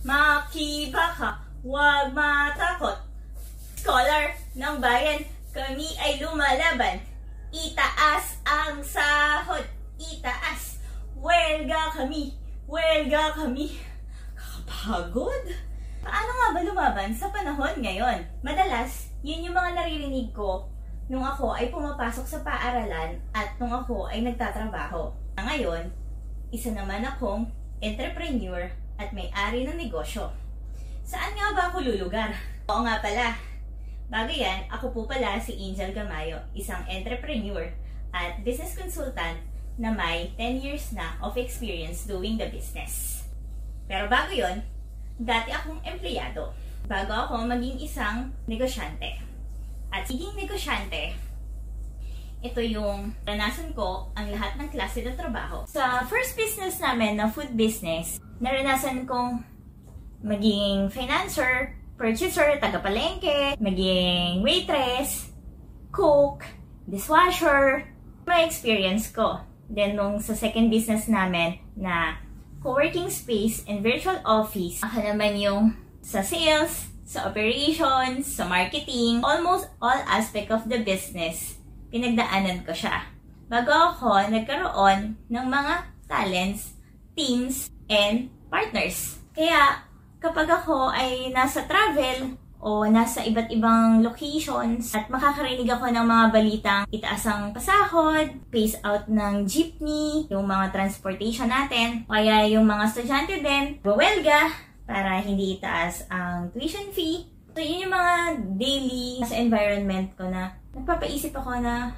Makibaka, huwag matakot. Scholar ng bayan, kami ay lumalaban. Itaas ang sahod, itaas. Welga kami, welga kami. Kakapagod. Paano nga ba lumaban sa panahon ngayon? Madalas, yun yung mga naririnig ko nung ako ay pumapasok sa paaralan at nung ako ay nagtatrabaho. Ngayon, isa naman akong entrepreneur at may-ari ng negosyo. Saan nga ba ako lulugar? Oo nga pala. Bago yan, ako po pala si Angel Gamayo, isang entrepreneur at business consultant na may 10 years na of experience doing the business. Pero bago yon, dati akong empleyado. Bago ako maging isang negosyante. At siging negosyante, ito yung naranasan ko ang lahat ng klase ng trabaho. Sa first business namin na food business, naranasan kong maging financer, purchaser, taga-palengke, maging waitress, cook, dishwasher, may experience ko. Then, nung sa second business namin na co-working space and virtual office, ako naman yung sa sales, sa operations, sa marketing, almost all aspect of the business, pinagdaanan ko siya. Bago ako nagkaroon ng mga talents, teams, and partners. Kaya, kapag ako ay nasa travel o nasa iba't ibang locations at makakarinig ako ng mga balitang itaas ang pasahod, phase out ng jeepney, yung mga transportation natin, kaya yung mga estudyante din, wawelga para hindi itaas ang tuition fee. So, yun yung mga daily sa environment ko na nagpapaisip ako na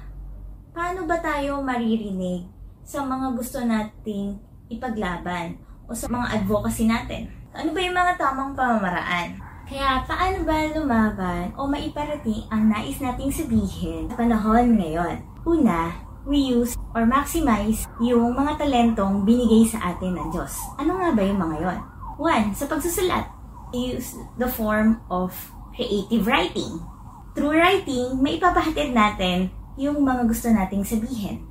paano ba tayo maririnig sa mga gusto nating ipaglaban o sa mga advocacy natin. Ano ba yung mga tamang pamamaraan? Kaya paano ba lumaban o maiparating ang nais nating sabihin sa panahon ngayon? Una, we use or maximize yung mga talentong binigay sa atin ng Diyos. Ano nga ba yung mga yon? One, sa pagsusulat, use the form of creative writing. Through writing, maipapahatid natin yung mga gusto nating sabihin.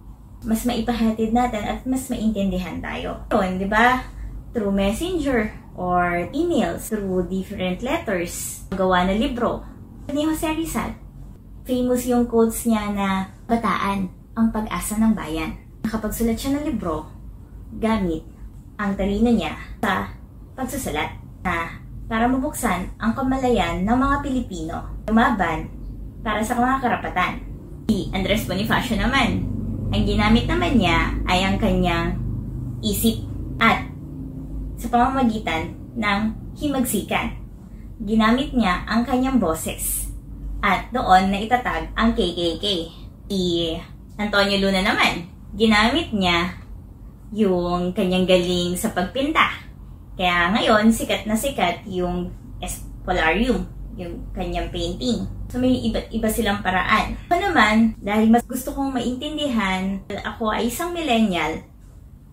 Mas maipahatid natin at mas maintindihan tayo. Yun, di ba? Through messenger or emails, through different letters, gawa na libro. Ni Jose Rizal, famous yung quotes niya na bataan ang pag-asa ng bayan. Nakapagsulat siya ng libro gamit ang talino niya sa pagsusulat na para mabuksan ang kamalayan ng mga Pilipino, lumaban para sa mga karapatan. Si Andres Bonifacio naman, ang ginamit naman niya ay ang kanyang isip at sa pamamagitan ng himagsikan. Ginamit niya ang kanyang boses at doon na itatag ang KKK. Si Antonio Luna naman, ginamit niya yung kanyang galing sa pagpinta. Kaya ngayon, sikat na sikat yung Espolarium, yung kanyang painting. So may iba silang paraan. Ako naman, dahil mas gusto kong maintindihan, ako ay isang millennial,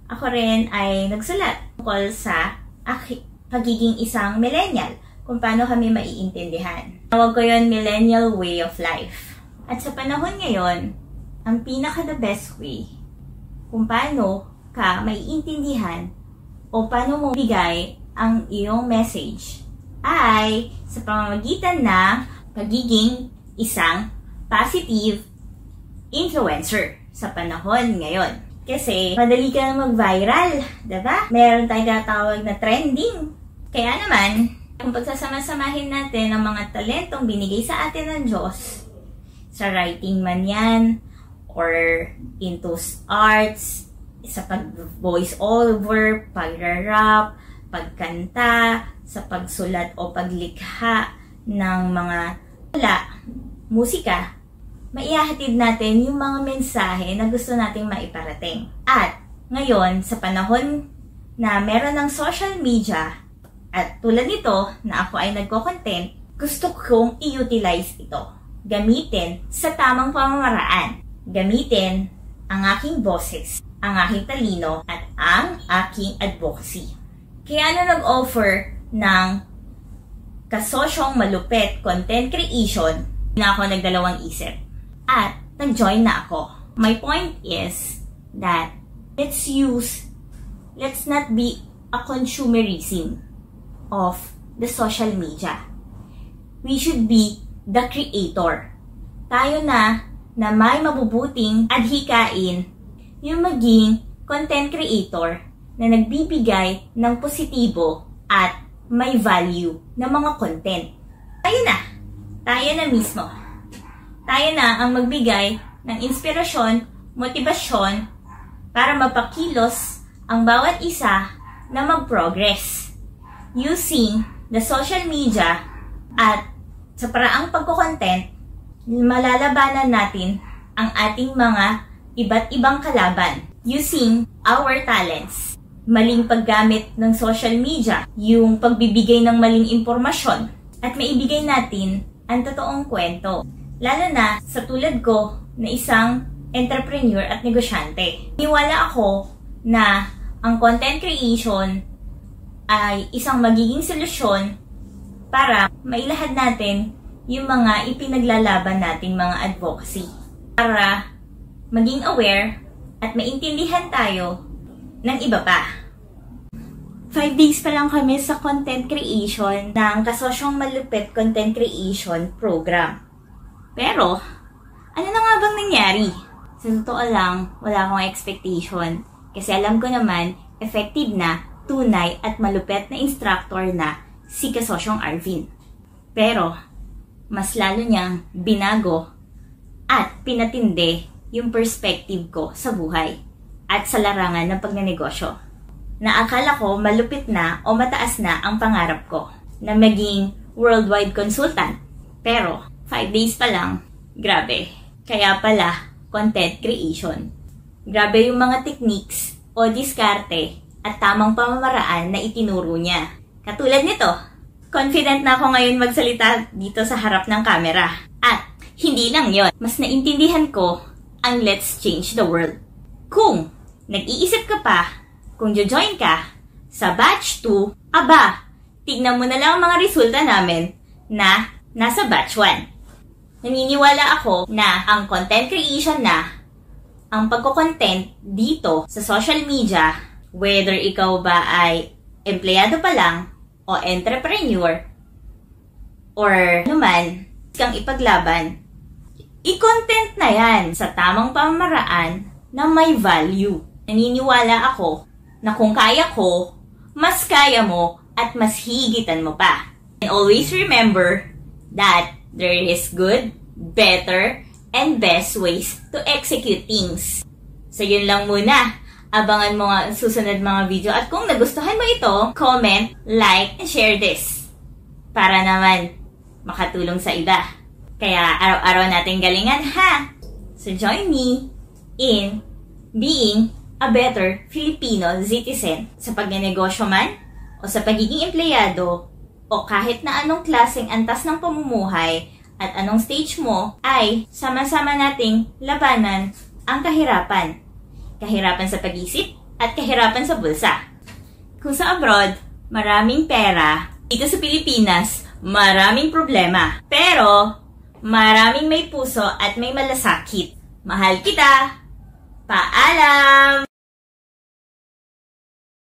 ako rin ay nagsulat tungkol sa pagiging isang millennial, kung paano kami maiintindihan. Tawag ko yun millennial way of life. At sa panahon ngayon, ang pinaka-the best way kung paano ka maiintindihan o paano mo bigay ang iyong message ay sa pamamagitan ng pagiging isang positive influencer sa panahon ngayon. Kasi madali ka na mag-viral, diba? Meron tayong tinatawag na trending. Kaya naman, kung pagsasama-samahin natin ang mga talentong binigay sa atin ng Diyos, sa writing man yan, or into arts, sa pag-voice over, pag-rap, pagkanta, sa pagsulat o paglikha ng mga musika, maihahatid natin yung mga mensahe na gusto nating maiparating. At ngayon, sa panahon na meron ng social media, At tulad nito na ako ay nagko-content, gusto kong i-utilize ito. Gamitin sa tamang pamamaraan. Gamitin ang aking boses, ang aking talino, at ang aking advocacy. Kaya nag-offer ng kasosyong malupet content creation, na ako nagdalawang isip. At nag-join na ako. My point is that let's not be a consumerism of the social media. We should be the creator. Tayo na may mabubuting adhikain yung maging content creator na nagbibigay ng positibo at may value na mga content. Tayo na mismo. Tayo na ang magbigay ng inspirasyon, motibasyon para mapakilos ang bawat isa na mag-progress using the social media at sa paraang pagko-content, malalabanan natin ang ating mga iba't ibang kalaban using our talents. Maling paggamit ng social media, yung pagbibigay ng maling impormasyon, at maibigay natin ang totoong kwento. Lalo na sa tulad ko na isang entrepreneur at negosyante. Niwala ako na ang content creation ay isang magiging solusyon para mailahad natin yung mga ipinaglalaban nating mga advocacy. Para maging aware at maintindihan tayo ng iba pa. 5 days pa lang kami sa content creation ng Kasosyong Malupit Content Creation Program. Pero, ano na nga bang nangyari? Sa totoo lang, wala akong expectation. Kasi alam ko naman, effective na, tunay at malupit na instructor na si Kasosyong Arvin. Pero, mas lalo niyang binago at pinatindi yung perspective ko sa buhay at sa larangan ng pagnenegosyo. Na akala ko malupit na o mataas na ang pangarap ko na maging worldwide consultant. Pero, 5 days pa lang, grabe. Kaya pala, content creation. Grabe yung mga techniques o diskarte at tamang pamamaraan na itinuro niya. Katulad nito, confident na ako ngayon magsalita dito sa harap ng camera. At hindi lang yon, mas naintindihan ko ang Let's Change the World. Kung nag-iisip ka pa, kung join ka sa batch 2, tignan mo na lang ang mga resulta namin na nasa batch 1. Naniniwala ako na ang content creation na ang pagko-content dito sa social media, whether ikaw ba ay empleyado pa lang o entrepreneur or naman kang ipaglaban, i-content na yan sa tamang pamamaraan na may value. Naniniwala ako na kung kaya ko, mas kaya mo at mas higitan mo pa. And always remember that there is good, better, and best ways to execute things. So yun lang muna. Abangan mo nga ang susunod mga video. At kung nagustuhan mo ito, comment, like, and share this. Para naman makatulong sa iba. Kaya araw-araw natin galingan ha! So join me in being a better Filipino citizen sa pagnenegosyo man o sa pagiging empleyado o kahit na anong klaseng antas ng pamumuhay at anong stage mo ay sama-sama nating labanan ang kahirapan. Kahirapan sa pag-isip at kahirapan sa bulsa. Kung sa abroad, maraming pera. Dito sa Pilipinas, maraming problema. Pero, maraming may puso at may malasakit. Mahal kita! Paalam!